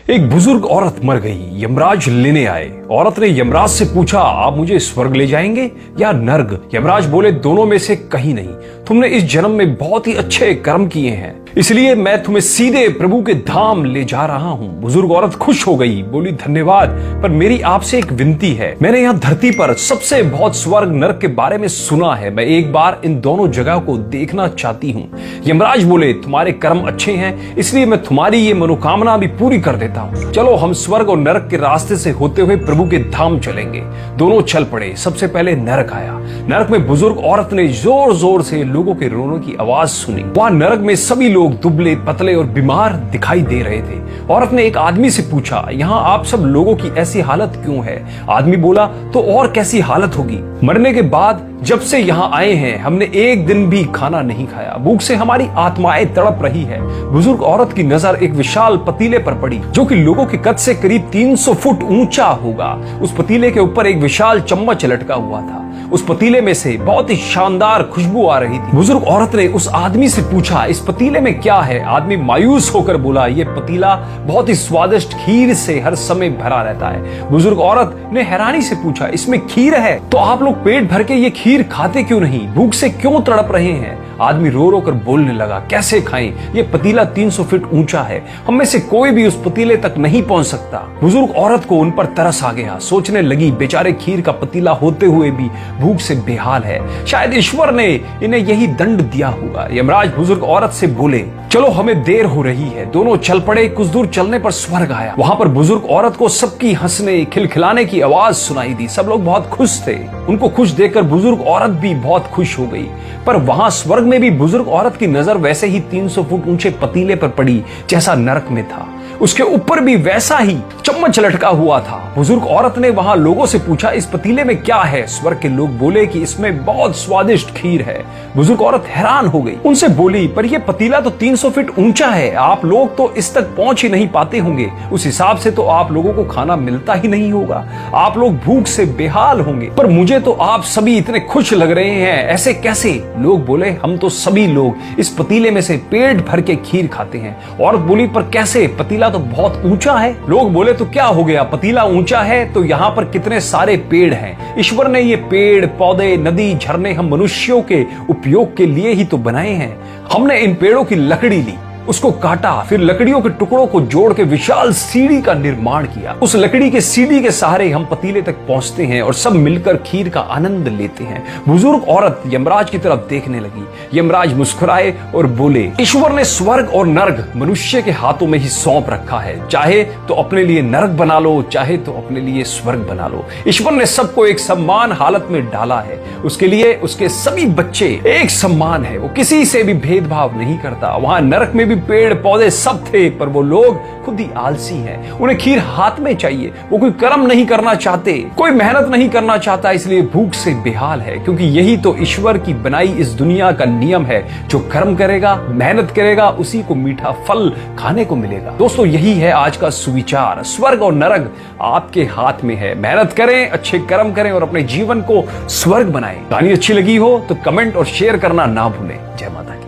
एक बुजुर्ग औरत मर गई। यमराज लेने आए। औरत ने यमराज से पूछा, आप मुझे स्वर्ग ले जाएंगे या नर्क? यमराज बोले, दोनों में से कहीं नहीं। तुमने इस जन्म में बहुत ही अच्छे कर्म किए हैं, इसलिए मैं तुम्हें सीधे प्रभु के धाम ले जा रहा हूं। बुजुर्ग औरत खुश हो गई, बोली, धन्यवाद, पर मेरी आपसे एक विनती है। मैंने यहाँ धरती पर सबसे बहुत स्वर्ग नर्क के बारे में सुना है। मैं एक बार इन दोनों जगह को देखना चाहती हूँ। यमराज बोले, तुम्हारे कर्म अच्छे हैं, इसलिए मैं तुम्हारी ये मनोकामना भी पूरी कर देता हूँ। चलो हम स्वर्ग और नरक के रास्ते से होते हुए प्रभु के धाम चलेंगे। दोनों चल पड़े। सबसे पहले नरक आया। नरक में बुजुर्ग औरत ने जोर जोर से लोगों के रोने की आवाज सुनी। वहां नरक में सभी लोग दुबले पतले और बीमार दिखाई दे रहे थे। औरत ने एक आदमी से पूछा, यहाँ आप सब लोगों की ऐसी हालत क्यों है? आदमी बोला, तो और कैसी हालत होगी? मरने के बाद जब से यहाँ आए हैं हमने एक दिन भी खाना नहीं खाया। भूख से हमारी आत्माएं तड़प रही है। बुजुर्ग औरत की नजर एक विशाल पतीले पर पड़ी, जो कि लोगों के कद से करीब 300 फुट ऊंचा होगा। उस पतीले के ऊपर एक विशाल चम्मच लटका हुआ था। उस पतीले में से बहुत ही शानदार खुशबू आ रही थी। बुजुर्ग औरत ने उस आदमी से पूछा, इस पतीले में क्या है? आदमी मायूस होकर बोला, ये पतीला बहुत ही स्वादिष्ट खीर से हर समय भरा रहता है। बुजुर्ग औरत ने हैरानी से पूछा, इसमें खीर है? तो आप लोग पेट भर के ये खीर खाते क्यों नहीं? भूख से क्यों तड़प रहे हैं? आदमी रो रो कर बोलने लगा, कैसे खाएं? ये पतीला 300 फीट ऊंचा है, हम में से कोई भी उस पतीले तक नहीं पहुंच सकता। बुजुर्ग औरत को उन पर तरस आ गया। सोचने लगी, बेचारे खीर का पतीला होते हुए भी भूख से बेहाल है, शायद ईश्वर ने इन्हें यही दंड दिया होगा। यमराज बुजुर्ग औरत से बोले, चलो हमें देर हो रही है। दोनों चल पड़े। कुछ दूर चलने पर स्वर्ग आया। वहां पर बुजुर्ग औरत को सबकी हंसने खिलखिलाने की आवाज सुनाई दी। सब लोग बहुत खुश थे। उनको खुश देखकर बुजुर्ग औरत भी बहुत खुश हो गई। पर वहां स्वर्ग में भी बुजुर्ग औरत की नजर वैसे ही 300 फुट ऊंचे पतीले पर पड़ी जैसा नरक में था। उसके ऊपर भी वैसा ही चम्मच लटका हुआ था। बुजुर्ग औरत ने वहां लोगों से पूछा, इस पतीले में क्या है? स्वर्ग के लोग बोले कि इसमें बहुत स्वादिष्ट खीर है। बुजुर्ग औरत हैरान हो गई। उनसे बोली, पर यह पतीला तो 300 फीट ऊंचा है, आप लोग तो इस तक पहुंच ही नहीं पाते होंगे। उस हिसाब से तो आप लोगों को खाना मिलता ही नहीं होगा, आप लोग भूख से बेहाल होंगे। पर मुझे तो आप सभी इतने खुश लग रहे हैं, ऐसे कैसे? लोग बोले, हम तो सभी लोग इस पतीले में से पेट भर के खीर खाते हैं। औरत बोली, पर कैसे? पतीला तो बहुत ऊंचा है। लोग बोले, तो क्या हो गया? पतीला ऊंचा है तो यहाँ पर कितने सारे पेड़ हैं। ईश्वर ने ये पेड़ पौधे नदी झरने हम मनुष्यों के उपयोग के लिए ही तो बनाए हैं। हमने इन पेड़ों की लकड़ी ली, उसको काटा, फिर लकड़ियों के टुकड़ों को जोड़ के विशाल सीढ़ी का निर्माण किया। उस लकड़ी के सीढ़ी के सहारे हम पतीले तक पहुंचते हैं और सब मिलकर खीर का आनंद लेते हैं। बुजुर्ग औरत यमराज की तरफ देखने लगी। यमराज मुस्कुराए और बोले, ईश्वर ने स्वर्ग और नर्क मनुष्य के हाथों में ही सौंप रखा है। चाहे तो अपने लिए नर्क बना लो, चाहे तो अपने लिए स्वर्ग बना लो। ईश्वर ने सबको एक समान हालत में डाला है। उसके लिए उसके सभी बच्चे एक समान है। वो किसी से भी भेदभाव नहीं करता। वहां नरक में पेड़ पौधे सब थे, पर वो लोग खुद ही आलसी हैं। उन्हें खीर हाथ में चाहिए। वो कोई कर्म नहीं करना चाहते, कोई मेहनत नहीं करना चाहता, इसलिए भूख से बेहाल है। क्योंकि यही तो ईश्वर की बनाई इस दुनिया का नियम है। जो कर्म करेगा, मेहनत करेगा, उसी को मीठा फल खाने को मिलेगा। दोस्तों, यही है आज का सुविचार। स्वर्ग और नरक आपके हाथ में है। मेहनत करें, अच्छे कर्म करें और अपने जीवन को स्वर्ग बनाएं। कहानी अच्छी लगी हो तो कमेंट और शेयर करना ना भूलें। जय माता दी।